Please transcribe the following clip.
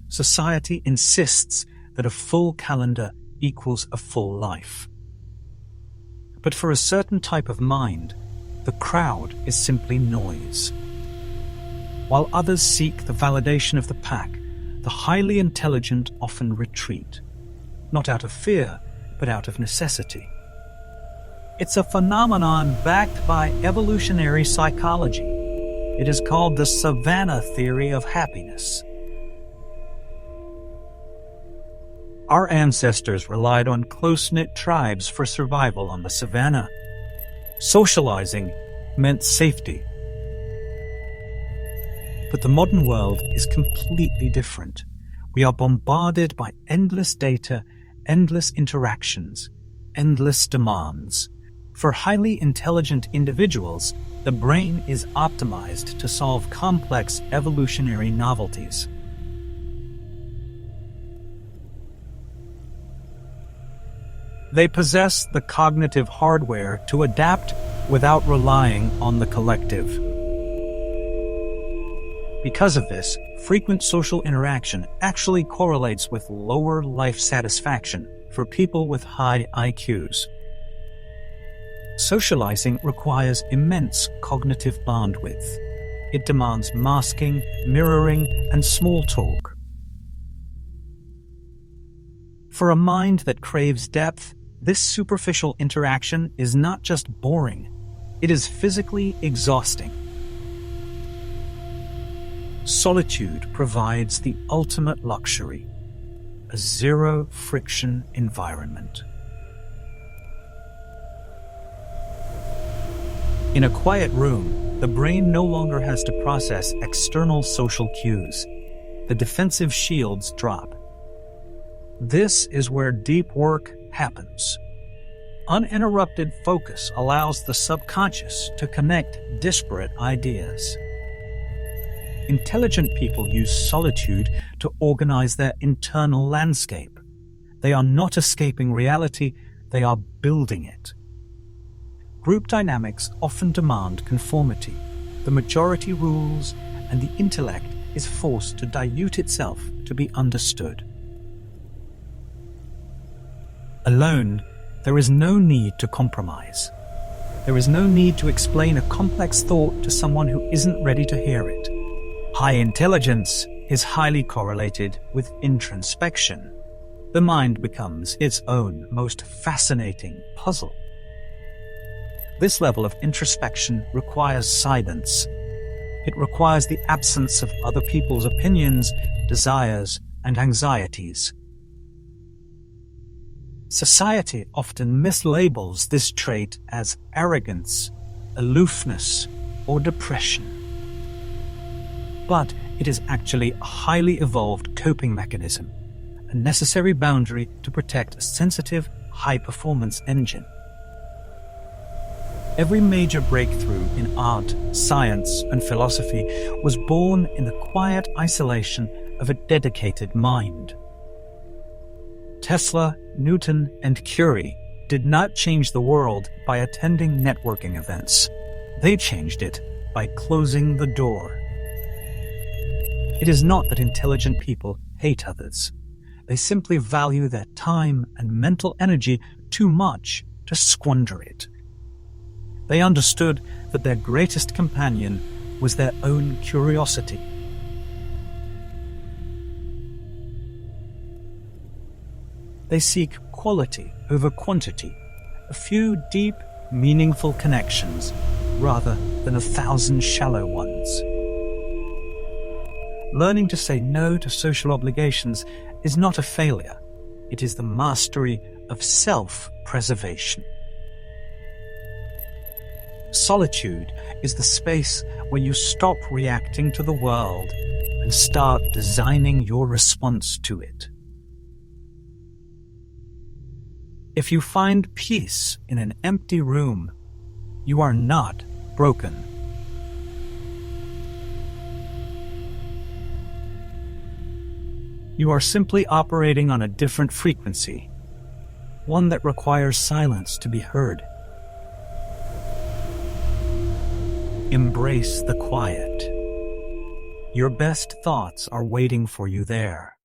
Society insists that a full calendar equals a full life. But for a certain type of mind, the crowd is simply noise. While others seek the validation of the pack, the highly intelligent often retreat, not out of fear, but out of necessity. It's a phenomenon backed by evolutionary psychology. It is called the savanna theory of happiness. Our ancestors relied on close-knit tribes for survival on the savanna. Socializing meant safety. But the modern world is completely different. We are bombarded by endless data, endless interactions, endless demands. For highly intelligent individuals, the brain is optimized to solve complex evolutionary novelties. They possess the cognitive hardware to adapt without relying on the collective. Because of this, frequent social interaction actually correlates with lower life satisfaction for people with high IQs. Socializing requires immense cognitive bandwidth. It demands masking, mirroring, and small talk. For a mind that craves depth, this superficial interaction is not just boring, it is physically exhausting. Solitude provides the ultimate luxury, a zero-friction environment. In a quiet room, the brain no longer has to process external social cues. The defensive shields drop. This is where deep work happens. Uninterrupted focus allows the subconscious to connect disparate ideas. Intelligent people use solitude to organize their internal landscape. They are not escaping reality, they are building it. Group dynamics often demand conformity. The majority rules, and the intellect is forced to dilute itself to be understood. Alone, there is no need to compromise. There is no need to explain a complex thought to someone who isn't ready to hear it. High intelligence is highly correlated with introspection. The mind becomes its own most fascinating puzzle. This level of introspection requires silence. It requires the absence of other people's opinions, desires, and anxieties. Society often mislabels this trait as arrogance, aloofness, or depression. But it is actually a highly evolved coping mechanism, a necessary boundary to protect a sensitive, high-performance engine. Every major breakthrough in art, science, and philosophy was born in the quiet isolation of a dedicated mind. Tesla, Newton, and Curie did not change the world by attending networking events. They changed it by closing the door. It is not that intelligent people hate others. They simply value their time and mental energy too much to squander it. They understood that their greatest companion was their own curiosity. They seek quality over quantity, a few deep, meaningful connections, rather than 1,000 shallow ones. Learning to say no to social obligations is not a failure. It is the mastery of self-preservation. Solitude is the space where you stop reacting to the world and start designing your response to it. If you find peace in an empty room, you are not broken. You are simply operating on a different frequency, one that requires silence to be heard. Embrace the quiet. Your best thoughts are waiting for you there.